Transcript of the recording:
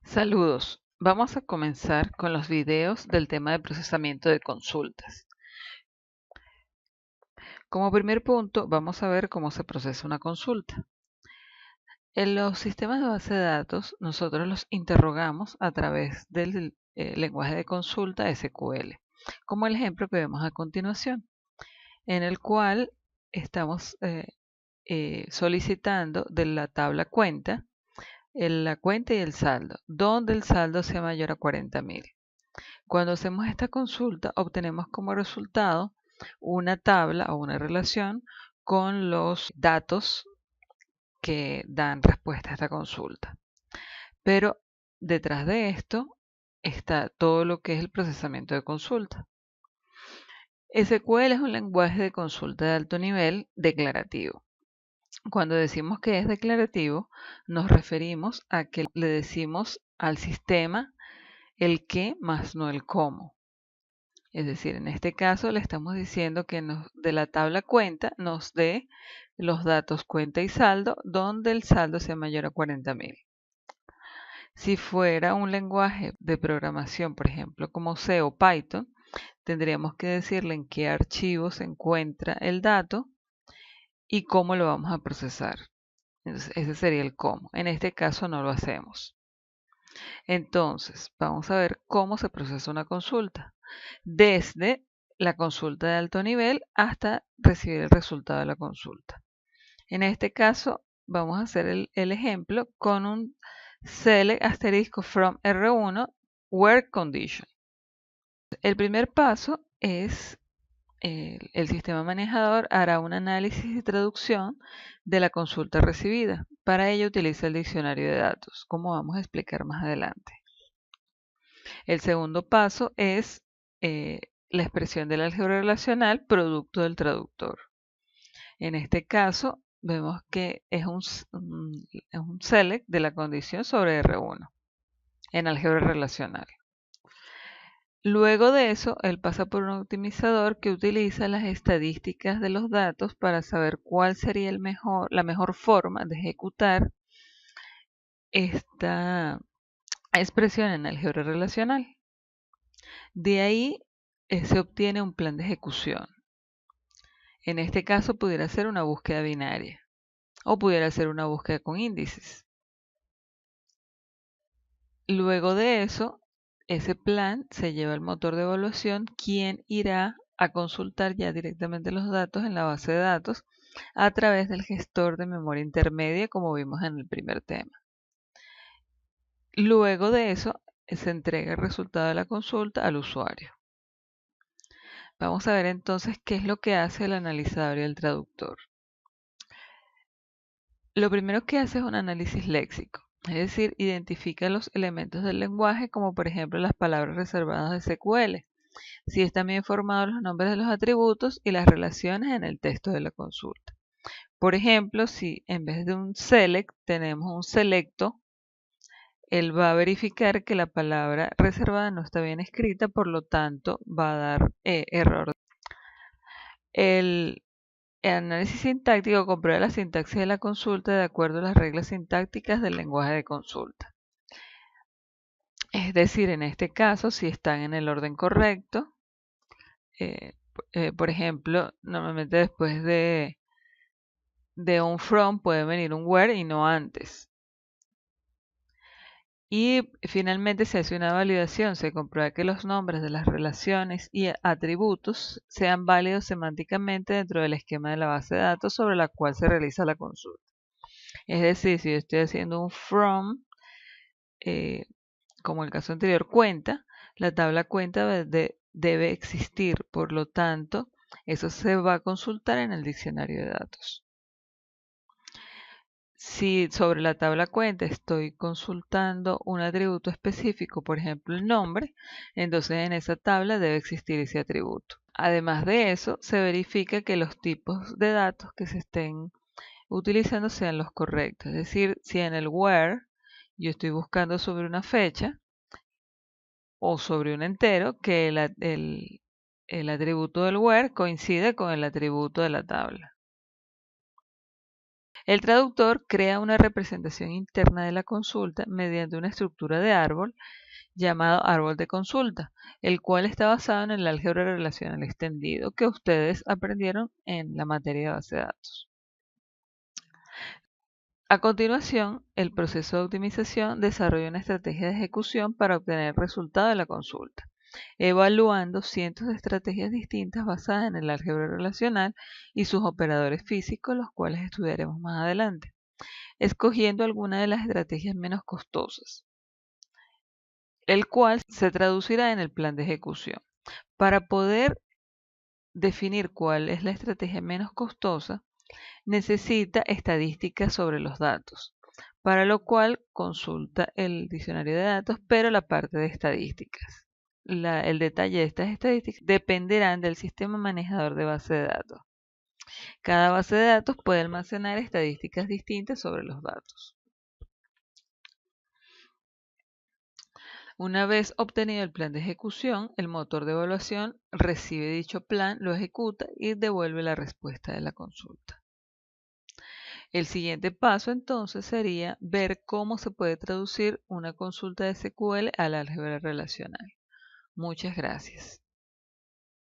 Saludos. Vamos a comenzar con los videos del tema de procesamiento de consultas. Como primer punto, vamos a ver cómo se procesa una consulta. En los sistemas de base de datos, nosotros los interrogamos a través del lenguaje de consulta SQL, como el ejemplo que vemos a continuación, en el cual estamos solicitando de la tabla cuenta, la cuenta y el saldo, donde el saldo sea mayor a 40.000. Cuando hacemos esta consulta, obtenemos como resultado una tabla o una relación con los datos que dan respuesta a esta consulta. Pero detrás de esto está todo lo que es el procesamiento de consulta. SQL es un lenguaje de consulta de alto nivel declarativo. Cuando decimos que es declarativo, nos referimos a que le decimos al sistema el qué más no el cómo. Es decir, en este caso le estamos diciendo que de la tabla cuenta nos dé los datos cuenta y saldo, donde el saldo sea mayor a 40.000. Si fuera un lenguaje de programación, por ejemplo, como C o Python, tendríamos que decirle en qué archivo se encuentra el dato y cómo lo vamos a procesar. Entonces, ese sería el cómo. En este caso no lo hacemos. Entonces, vamos a ver cómo se procesa una consulta. Desde la consulta de alto nivel hasta recibir el resultado de la consulta. En este caso, vamos a hacer el ejemplo con un select asterisco from R1 where condition. El primer paso es el sistema manejador hará un análisis y traducción de la consulta recibida. Para ello utiliza el diccionario de datos, como vamos a explicar más adelante. El segundo paso es la expresión del álgebra relacional producto del traductor. En este caso, vemos que es un select de la condición sobre R1 en álgebra relacional. Luego de eso, él pasa por un optimizador que utiliza las estadísticas de los datos para saber cuál sería la mejor forma de ejecutar esta expresión en álgebra relacional. De ahí se obtiene un plan de ejecución. En este caso pudiera ser una búsqueda binaria o pudiera ser una búsqueda con índices. Luego de eso, ese plan se lleva al motor de evaluación, quien irá a consultar ya directamente los datos en la base de datos a través del gestor de memoria intermedia, como vimos en el primer tema. Luego de eso, se entrega el resultado de la consulta al usuario. Vamos a ver entonces qué es lo que hace el analizador y el traductor. Lo primero que hace es un análisis léxico, es decir, identifica los elementos del lenguaje, como por ejemplo las palabras reservadas de SQL, si están bien formados los nombres de los atributos y las relaciones en el texto de la consulta. Por ejemplo, si en vez de un select tenemos un selecto, él va a verificar que la palabra reservada no está bien escrita, por lo tanto va a dar error. El análisis sintáctico comprueba la sintaxis de la consulta de acuerdo a las reglas sintácticas del lenguaje de consulta. Es decir, en este caso, si están en el orden correcto, por ejemplo, normalmente después de un from puede venir un where y no antes. Y finalmente se hace una validación, se comprueba que los nombres de las relaciones y atributos sean válidos semánticamente dentro del esquema de la base de datos sobre la cual se realiza la consulta. Es decir, si yo estoy haciendo un from, como el caso anterior, cuenta, la tabla cuenta debe existir, por lo tanto, eso se va a consultar en el diccionario de datos. Si sobre la tabla cuenta estoy consultando un atributo específico, por ejemplo el nombre, entonces en esa tabla debe existir ese atributo. Además de eso, se verifica que los tipos de datos que se estén utilizando sean los correctos. Es decir, si en el where yo estoy buscando sobre una fecha o sobre un entero, que el atributo del where coincide con el atributo de la tabla. El traductor crea una representación interna de la consulta mediante una estructura de árbol llamado árbol de consulta, el cual está basado en el álgebra relacional extendido que ustedes aprendieron en la materia de base de datos. A continuación, el proceso de optimización desarrolla una estrategia de ejecución para obtener el resultado de la consulta, evaluando cientos de estrategias distintas basadas en el álgebra relacional y sus operadores físicos, los cuales estudiaremos más adelante, escogiendo alguna de las estrategias menos costosas, el cual se traducirá en el plan de ejecución. Para poder definir cuál es la estrategia menos costosa, necesita estadísticas sobre los datos, para lo cual consulta el diccionario de datos, pero la parte de estadísticas. El detalle de estas estadísticas dependerán del sistema manejador de base de datos. Cada base de datos puede almacenar estadísticas distintas sobre los datos. Una vez obtenido el plan de ejecución, el motor de evaluación recibe dicho plan, lo ejecuta y devuelve la respuesta de la consulta. El siguiente paso entonces sería ver cómo se puede traducir una consulta de SQL al álgebra relacional. Muchas gracias.